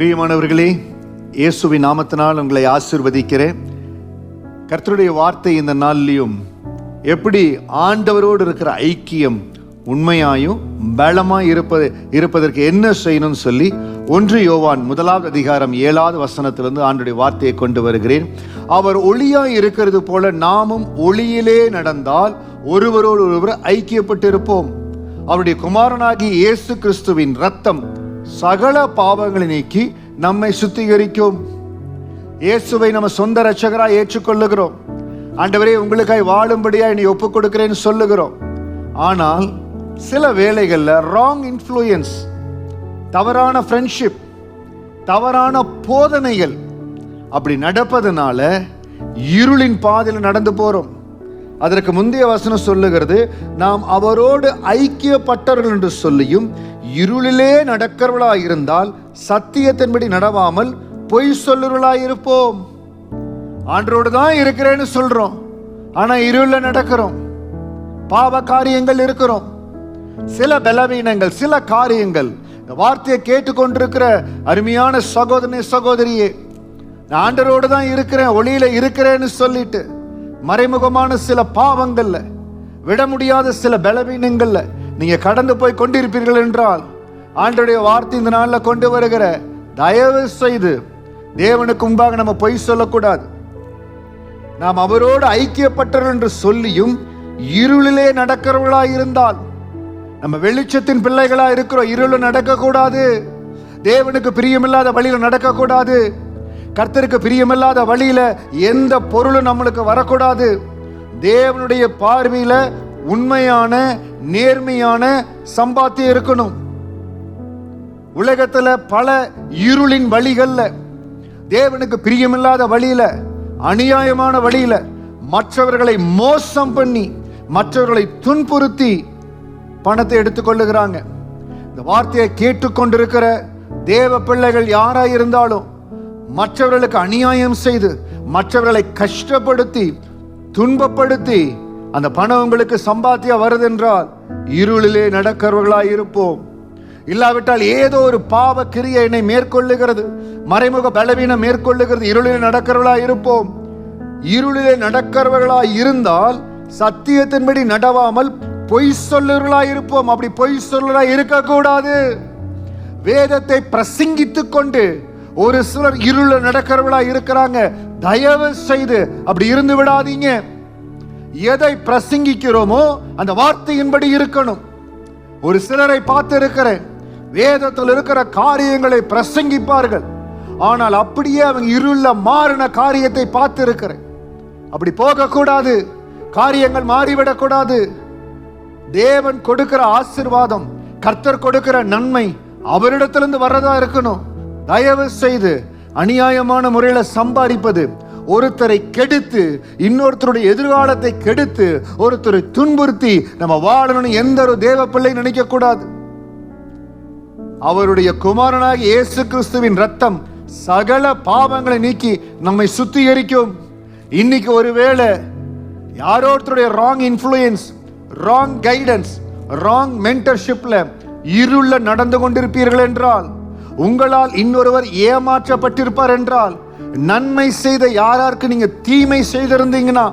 பிரியமானவர்களே, இயேசுவின் நாமத்தினால் உங்களை ஆசீர்வதிக்கிறேன். கர்த்தருடைய வார்த்தை இந்த நாளிலும் எப்படி ஆண்டவரோடு இருக்கிற ஐக்கியம் உண்மையாயும் பலமாய் இருப்பதற்கு என்ன செய்யணும்னு சொல்லி 1 யோவான் 1 அதிகாரம் 7 வசனத்திலிருந்து ஆண்டுடைய வார்த்தையை கொண்டு வருகிறேன். அவர் ஒளியாய் இருக்கிறது போல நாமும் ஒளியிலே நடந்தால் ஒருவரோடு ஒருவர் ஐக்கியப்பட்டிருப்போம். அவருடைய குமாரனாகி இயேசு கிறிஸ்துவின் இரத்தம் சகல பாவங்களை நீக்கி நம்மை சுத்திகரிக்கும். இயேசுவை நம்ம சொந்த இரட்சகராய் ஏற்றுக்கொள்ளுகிறோம். ஆண்டவரே, உங்களுக்காய் வாழும்படியா என்னை ஒப்புக் கொடுக்கிறேன்னு சொல்லுகிறோம். ஆனால் சில வேளைகள்ல ராங் இன்ஃப்ளூயன்ஸ், தவறான ஃப்ரெண்ட்ஷிப், தவறான போதனைகள் அப்படி நடப்பதனால இருளின் பாதையில் நடந்து போறோம். அதற்கு முந்தைய வசனம் சொல்லுகிறது, நாம் அவரோடு ஐக்கியப்பட்டவர்கள் என்று சொல்லியும் இருளிலே நடக்கிறவர்களாய் இருந்தால் சத்தியத்தின்படி நடவாமல் பொய் சொல்லுவர்களாய் இருப்போம். ஆண்டரோடு தான் இருக்கிறேன்னு சொல்றோம், ஆனா இருள நடக்கிறோம், பாவ காரியங்கள் இருக்கிறோம், சில பலவீனங்கள், சில காரியங்கள். இந்த வார்த்தையை கேட்டுக்கொண்டிருக்கிற அருமையான சகோதரனே, சகோதரியே, நான் ஆண்டரோடு தான் இருக்கிறேன், ஒளியில இருக்கிறேன்னு சொல்லிட்டு மறைமுகமான சில பாவங்கள்ல, விட முடியாத சில பலவீனங்கள்ல நீங்க கடந்து போய் கொண்டிருப்பீர்கள் என்றால், ஆண்டவருடைய வார்த்தை இந்த நாளில் கொண்டு வருகிற, தயவு செய்து தேவனுக்கு முன்பாக நம்ம பொய் சொல்லக்கூடாது. நாம் அவரோடு ஐக்கியப்பட்டவர்கள் என்று சொல்லியும் இருளிலே நடக்கிறவர்களா இருந்தால், நம்ம வெளிச்சத்தின் பிள்ளைகளா இருக்கிறோம், இருளில் நடக்கக்கூடாது. தேவனுக்கு பிரியமில்லாத வழியில் நடக்கக்கூடாது. கர்த்தருக்கு பிரியமில்லாத வழியில எந்த பொருளும் நம்மளுக்கு வரக்கூடாது. தேவனுடைய பார்வையில உண்மையான நேர்மையான சம்பாத்தியம் இருக்கணும். உலகத்துல பல இருளின் வழிகள்ல, தேவனுக்கு பிரியமில்லாத வழியில, அநியாயமான வழியில மற்றவர்களை மோசம் பண்ணி, மற்றவர்களை துன்புறுத்தி பணத்தை எடுத்துக்கொள்ளுகிறாங்க. இந்த வார்த்தையை கேட்டுக்கொண்டிருக்கிற தேவ பிள்ளைகள் யாராய் இருந்தாலும், மற்றவர்களுக்கு அநியாயம் செய்து, மற்றவர்களை கஷ்டப்படுத்தி, துன்பப்படுத்தி அந்த பணம் உங்களுக்கு சம்பாத்தியா வருது என்றால் இருளிலே நடக்கிறவர்களாய் இருப்போம். இல்லாவிட்டால் ஏதோ ஒரு பாவ கிரியை என்னை மேற்கொள்ளுகிறது, மறைமுக பலவீனம் மேற்கொள்ளுகிறது, இருளிலே நடக்கிறவர்களாய் இருப்போம். இருளிலே நடக்கிறவர்களாய் இருந்தால் சத்தியத்தின்படி நடவாமல் பொய் சொல்லுவர்களாய் இருப்போம். அப்படி பொய் சொல்லுவர்களாய் இருக்கக்கூடாது. வேதத்தை பிரசங்கித்துக் கொண்டு ஒரு சிலர் இருள நடக்கிறவர்களா இருக்கிறாங்க. தயவு செய்து அப்படி இருந்து விடாதீங்க. எதை பிரசங்கிக்கிறோமோ அந்த வார்த்தையின்படி இருக்கணும். ஒரு சிலரை பார்த்து இருக்கிறேன், வேதத்தில் இருக்கிற காரியங்களை பிரசங்கிப்பார்கள், ஆனால் அப்படியே அவங்க இருள மாறின காரியத்தை பார்த்து இருக்கிறேன். அப்படி போகக்கூடாது. காரியங்கள் மாறிவிடக்கூடாது. தேவன் கொடுக்கிற ஆசீர்வாதம், கர்த்தர் கொடுக்கிற நன்மை அவரிடத்திலிருந்து வர்றதா இருக்கணும். தயவு செய்து அநியாயமான முறையில சம்பாதிப்பது, ஒருத்தரை கெடுத்து, இன்னொருத்தருடைய எதிர்காலத்தை கெடுத்து, ஒருத்தரை துன்புறுத்தி நம்ம வாழணும்னு எந்த ஒரு தேவ பிள்ளை நினைக்க கூடாது. அவருடைய குமாரனாகிய இயேசு கிறிஸ்துவின் இரத்தம் சகல பாவங்களை நீக்கி நம்மை சுத்திகரிக்கும். இன்னைக்கு ஒருவேளை யாரோ ஒருத்தருடைய wrong influence, wrong guidance, wrong மென்டர்ஷிப்ல இருள நடந்து கொண்டிருப்பீர்கள் என்றால், உங்களால் இன்னொருவர் ஏமாற்றப்பட்டிருப்பார் என்றால், நன்மை செய்த யாராருக்கு நீங்க தீமை செய்திருந்தீங்கன்னா,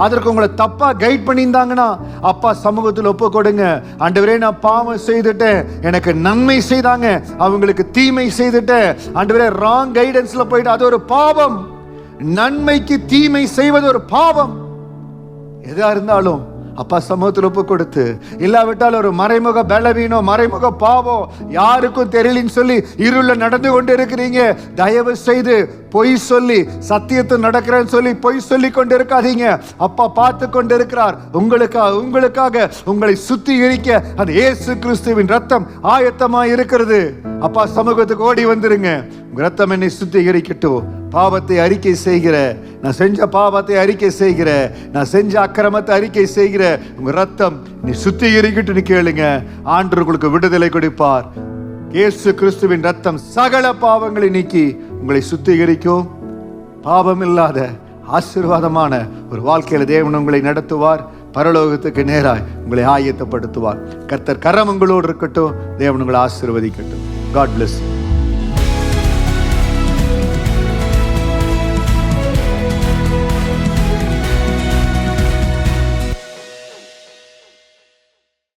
அதற்கு உங்களை தப்பா கைட் பண்ணியிருந்தாங்கன்னா, அப்பா சமூகத்தில் ஒப்பு கொடுங்க. ஆண்டவரே, நான் பாவம் செய்துட்டேன், எனக்கு நன்மை செய்தாங்க, அவங்களுக்கு தீமை செய்துட்டேன். ஆண்டவரே, ராங் கைடன்ஸ்ல போயிட்டு அது ஒரு பாவம். நன்மைக்கு தீமை செய்வது ஒரு பாவம். எதா இருந்தாலும் அப்பா சமூகத்தில் ஒப்பு கொடுத்து, இல்லாவிட்டால் ஒரு மறைமுக பலவீனம், மறைமுக பாவம், யாருக்கும் தெரியலன்னு சொல்லி இருள நடந்து கொண்டு இருக்கிறீங்க. தயவு செய்து பொய் சொல்லி, சத்தியத்தை நடக்கிறேன்னு சொல்லி பொய் சொல்லி கொண்டு இருக்காதீங்க. அப்பா பார்த்து கொண்டு இருக்கிறார். உங்களுக்காக உங்களை சுத்திகரிக்க அந்த இயேசு கிறிஸ்துவின் ரத்தம் ஆயத்தமா இருக்கிறது. அப்பா சமூகத்துக்கு ஓடி வந்துருங்க. உங்க ரத்தம் என்னை சுத்திகரிக்கட்டும். பாவத்தை அறிக்கை செய்கிற, நான் செஞ்ச பாவத்தை அறிக்கை செய்கிற, நான் செஞ்ச அக்கிரமத்தை அறிக்கை செய்கிற உங்க ரத்தம் நீ சுத்திகரிக்கட்டுன்னு கேளுங்க. ஆண்டவர் உங்களுக்கு விடுதலை கொடுப்பார். இயேசு கிறிஸ்துவின் ரத்தம் சகல பாவங்களை நீக்கி உங்களை சுத்திகரிக்கும். பாவம் இல்லாத ஆசீர்வாதமான ஒரு வாழ்க்கையில தேவன் உங்களை நடத்துவார். பரலோகத்துக்கு நேராய் உங்களை ஆயத்தப்படுத்துவார். கர்த்தர் கரம் உங்களோடு இருக்கட்டும். தேவன் உங்களை ஆசீர்வதிக்கட்டும். God bless you.